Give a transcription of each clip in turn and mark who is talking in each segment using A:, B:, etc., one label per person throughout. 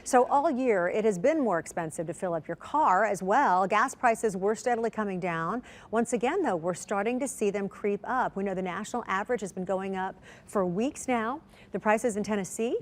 A: So all year, it has been more expensive to fill up your car as well. Gas prices were steadily coming down. Once again, though, we're starting to see them creep up. We know the national average has been going up for weeks now. The prices in Tennessee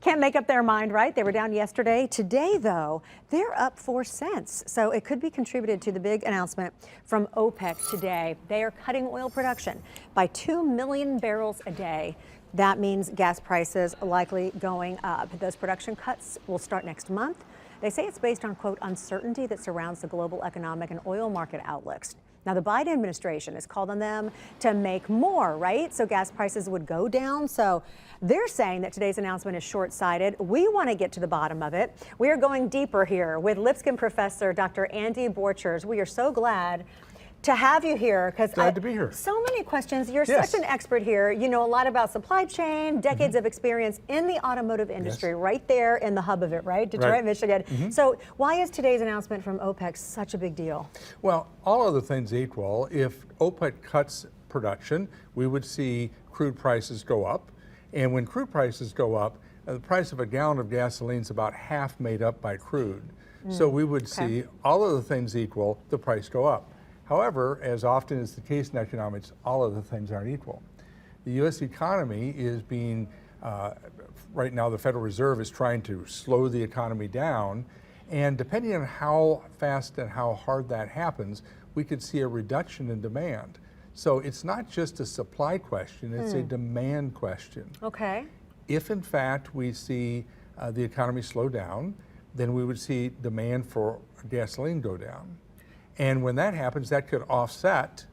A: can't make up their mind, right? They were down yesterday. Today, though, they're up 4 cents. So it could be contributed to the big announcement from OPEC today. They are cutting oil production by 2 million barrels a day. That means gas prices likely going up. Those production cuts will start next month. They say it's based on, quote, uncertainty that surrounds the global economic and oil market outlooks. Now, the Biden administration has called on them to make more, right? So gas prices would go down. So they're saying that today's announcement is short-sighted. We want to get to the bottom of it. We are going deeper here with Lipscomb professor Dr. Andy Borchers. We are so glad to have you here because
B: glad to be here.
A: So many questions. You're such an expert here. You know a lot about supply chain, decades of experience in the automotive industry, right there in the hub of it, right? Detroit, Michigan. So why is today's announcement from OPEC such a big deal?
B: Well, all other things equal, if OPEC cuts production, we would see crude prices go up. And when crude prices go up, the price of a gallon of gasoline is about half made up by crude. So we would see, all other things equal, the price go up. However, as often is the case in economics, all of the things aren't equal. The U.S. economy is being, right now the Federal Reserve is trying to slow the economy down, and depending on how fast and how hard that happens, we could see a reduction in demand. So it's not just a supply question, it's a demand question.
A: Okay.
B: If in fact we see the economy slow down, then we would see demand for gasoline go down. And when that happens, that could offset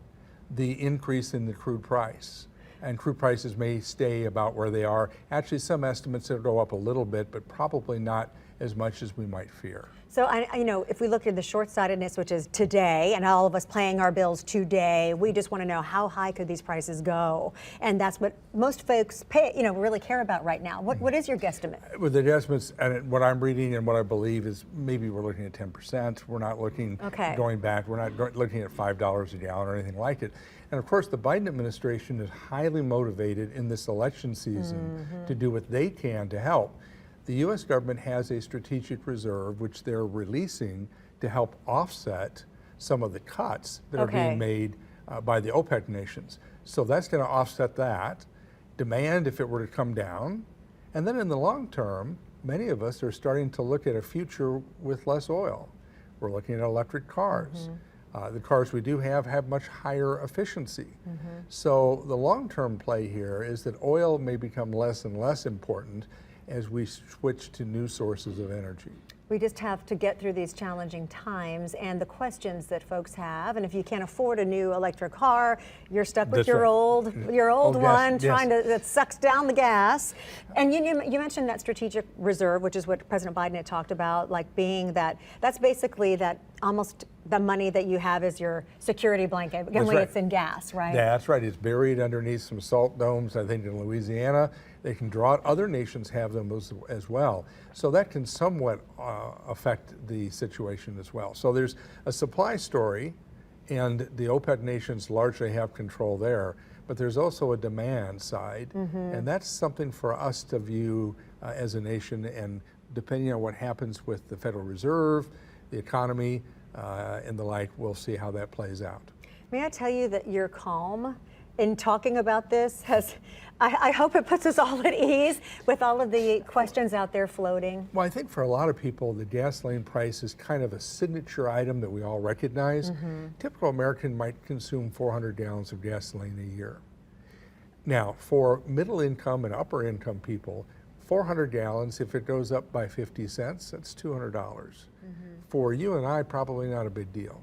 B: the increase in the crude price. And crude prices may stay about where they are. Actually, some estimates will go up a little bit, but probably not as much as we might fear.
A: So, you know, if we look at the short-sightedness, which is today, and all of us paying our bills today, we just want to know how high could these prices go? And that's what most folks pay, you know, really care about right now. What is your guesstimate?
B: With the estimates, and what I'm reading and what I believe is maybe we're looking at 10%. We're not looking going back. We're not looking at $5 a gallon or anything like it. And of course, the Biden administration is highly motivated in this election season to do what they can to help. The U.S. government has a strategic reserve, which they're releasing to help offset some of the cuts that are being made by the OPEC nations. So that's going to offset that. Demand, if it were to come down. And then in the long term, many of us are starting to look at a future with less oil. We're looking at electric cars. The cars we do have much higher efficiency. So the long-term play here is that oil may become less and less important as we switch to new sources of energy.
A: We just have to get through these challenging times and the questions that folks have. And if you can't afford a new electric car, you're stuck with your old one that sucks down the gas. And you mentioned that strategic reserve, which is what President Biden had talked about, like being that's basically that almost the money that you have as your security blanket. Only it's in gas, right?
B: Yeah, that's right. It's buried underneath some salt domes, I think, in Louisiana. They can draw it. Other nations have them as well. So that can somewhat affect the situation as well. So there's a supply story, and the OPEC nations largely have control there. But there's also a demand side, and that's something for us to view as a nation. And depending on what happens with the Federal Reserve, the economy, and the like, we'll see how that plays out.
A: May I tell you that your calm in talking about this I hope it puts us all at ease with all of the questions out there floating.
B: Well, I think for a lot of people, the gasoline price is kind of a signature item that we all recognize. Typical American might consume 400 gallons of gasoline a year. Now, for middle income and upper income people, 400 gallons, if it goes up by 50 cents, that's $200. For you and I, probably not a big deal.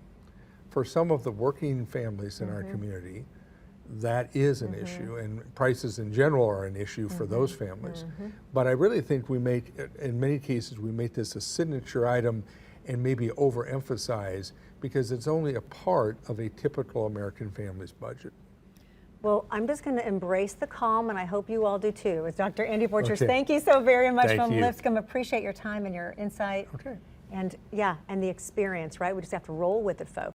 B: For some of the working families in our community, that is an issue, and prices in general are an issue for those families. But I really think we make, in many cases, we make this a signature item and maybe overemphasize because it's only a part of a typical American family's budget.
A: Well, I'm just going to embrace the calm, and I hope you all do too. As Dr. Andy Borchers, thank you so very much from Lipscomb. Appreciate your time and your insight. And yeah, and the experience, right? We just have to roll with it, folks.